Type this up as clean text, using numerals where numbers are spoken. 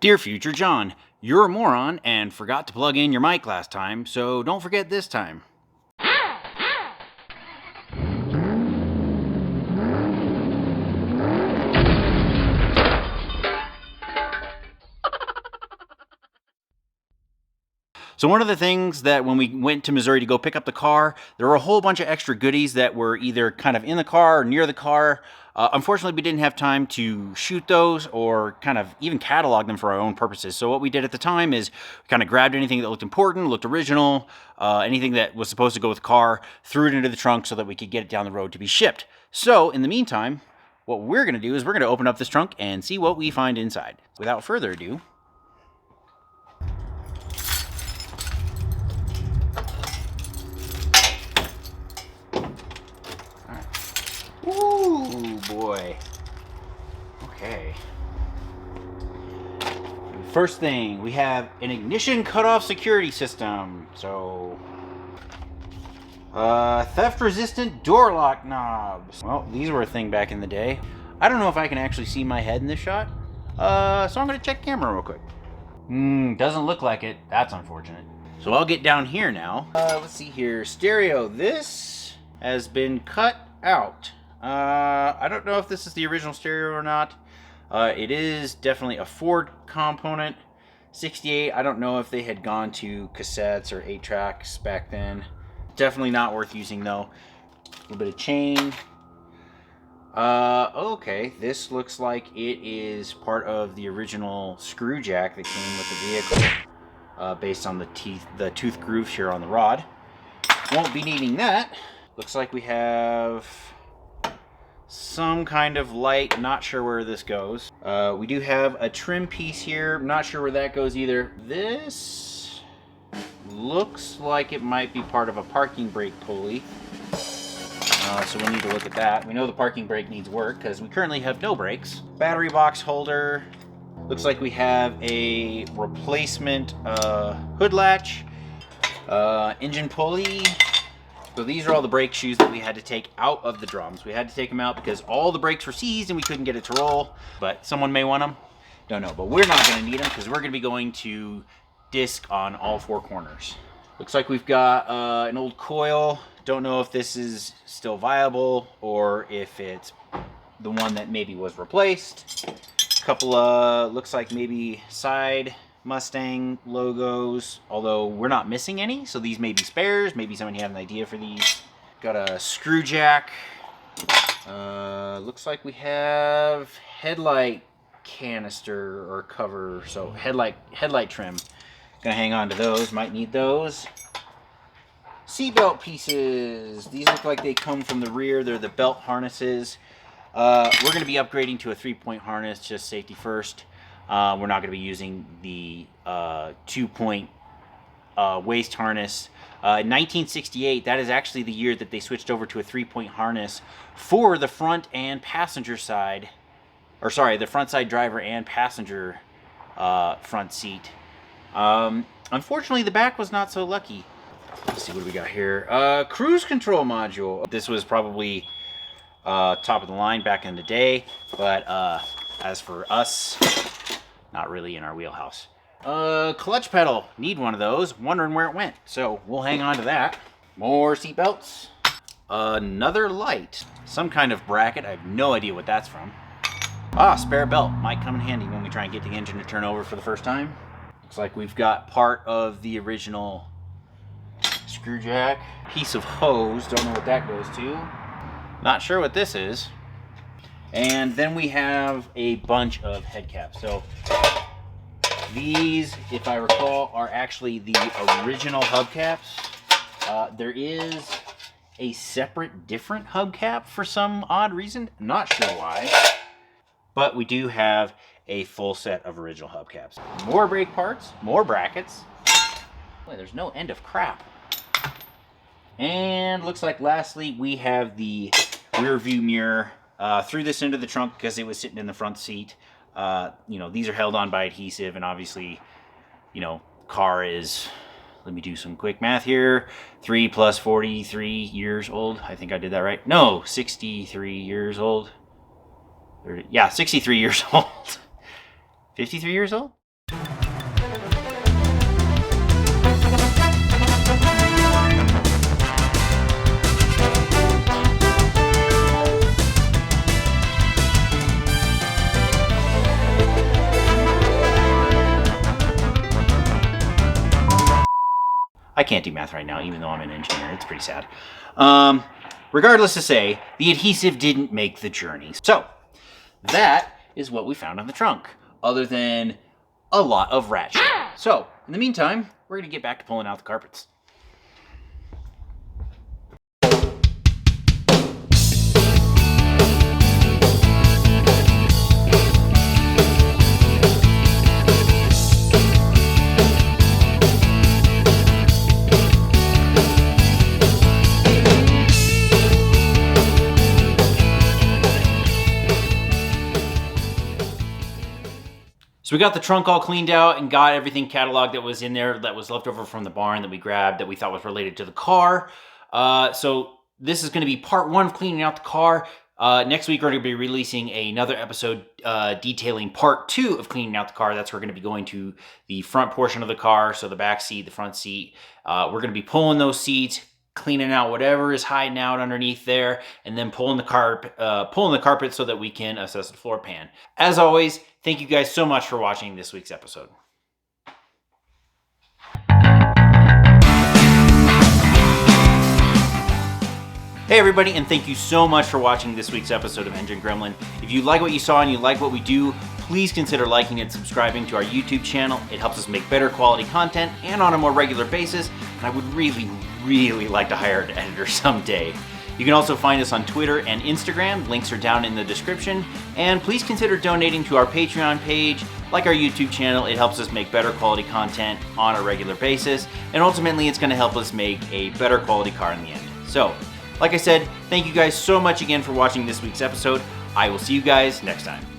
Dear Future John, you're a moron and forgot to plug in your mic last time, so don't forget this time. So one of the things that when we went to Missouri to go pick up the car, there were a whole bunch of extra goodies that were either kind of in the car or near the car. Unfortunately, we didn't have time to shoot those or kind of even catalog them for our own purposes. So what we did at the time is we kind of grabbed anything that looked important, looked original, anything that was supposed to go with the car, threw it into the trunk so that we could get it down the road to be shipped. So in the meantime, what we're going to do is we're going to open up this trunk and see what we find inside. Without further ado, ooh, boy. Okay. First thing, we have an ignition cutoff security system. So, theft-resistant door lock knobs. Well, these were a thing back in the day. I don't know if I can actually see my head in this shot. So I'm gonna check camera real quick. Doesn't look like it. That's unfortunate. So I'll get down here now. Let's see here. Stereo. This has been cut out. I don't know if this is the original stereo or not. It is definitely a Ford component. 68, I don't know if they had gone to cassettes or 8-tracks back then. Definitely not worth using though. A little bit of chain. Okay, this looks like it is part of the original screw jack that came with the vehicle, based on the tooth grooves here on the rod. Won't be needing that. Looks like we have some kind of light, not sure where this goes. We do have a trim piece here, not sure where that goes either. This looks like it might be part of a parking brake pulley. So we'll need to look at that. We know the parking brake needs work because we currently have no brakes. Battery box holder. Looks like we have a replacement hood latch. Engine pulley. So these are all the brake shoes that we had to take out of the drums. We had to take them out because all the brakes were seized and we couldn't get it to roll. But someone may want them. Don't know. But we're not going to need them because we're going to be going to disc on all four corners. Looks like we've got an old coil. Don't know if this is still viable or if it's the one that maybe was replaced. A couple of, looks like maybe side Mustang logos, although we're not missing any, so these may be spares. Maybe someone had an idea for these. Got a screw jack. Looks like we have headlight canister or cover, so headlight trim. Gonna hang on to those, might need those. Seatbelt pieces. These look like they come from the rear. They're the belt harnesses. We're gonna be upgrading to a 3-point harness, just safety first. We're not going to be using the 2-point waist harness. In 1968, that is actually the year that they switched over to a 3-point harness for the front and passenger side, or sorry, the front side driver and passenger front seat. Unfortunately, the back was not so lucky. Let's see what we got here. Cruise control module. This was probably top of the line back in the day, but as for us, not really in our wheelhouse. Clutch pedal. Need one of those. Wondering where it went. So we'll hang on to that. More seat belts. Another light. Some kind of bracket. I have no idea what that's from. Spare belt. Might come in handy when we try and get the engine to turn over for the first time. Looks like we've got part of the original screw jack. Piece of hose. Don't know what that goes to. Not sure what this is. And then we have a bunch of head caps. So these, if I recall, are actually the original hubcaps. There is a separate, different hubcap for some odd reason. Not sure why. But we do have a full set of original hubcaps. More brake parts, more brackets. Boy, there's no end of crap. And looks like lastly we have the rear view mirror. Threw this into the trunk because it was sitting in the front seat. These are held on by adhesive, and obviously, car is, let me do some quick math here, 3 plus 43 years old. I think I did that right. No, 63 years old. 63 years old. 53 years old? I can't do math right now, even though I'm an engineer. It's pretty sad. Regardless to say, the adhesive didn't make the journey. So, that is what we found on the trunk, other than a lot of rat shit. So, in the meantime, we're going to get back to pulling out the carpets. So we got the trunk all cleaned out and got everything cataloged that was in there that was left over from the barn that we grabbed that we thought was related to the car. So this is going to be part 1 of cleaning out the car. Next week we're going to be releasing another episode detailing part 2 of cleaning out the car. That's where we're going to be going to the front portion of the car, so the back seat, the front seat. We're going to be pulling those seats, cleaning out whatever is hiding out underneath there, and then pulling the carpet so that we can assess the floor pan. As always, thank you guys so much for watching this week's episode. Hey everybody, and thank you so much for watching this week's episode of Engine Gremlin. If you like what you saw and you like what we do, please consider liking and subscribing to our YouTube channel. It helps us make better quality content and on a more regular basis, and I would really like to hire an editor someday. You can also find us on Twitter and Instagram. Links are down in the description. And please consider donating to our Patreon page. Like our YouTube channel, it helps us make better quality content on a regular basis. And ultimately, it's going to help us make a better quality car in the end. So, like I said, thank you guys so much again for watching this week's episode. I will see you guys next time.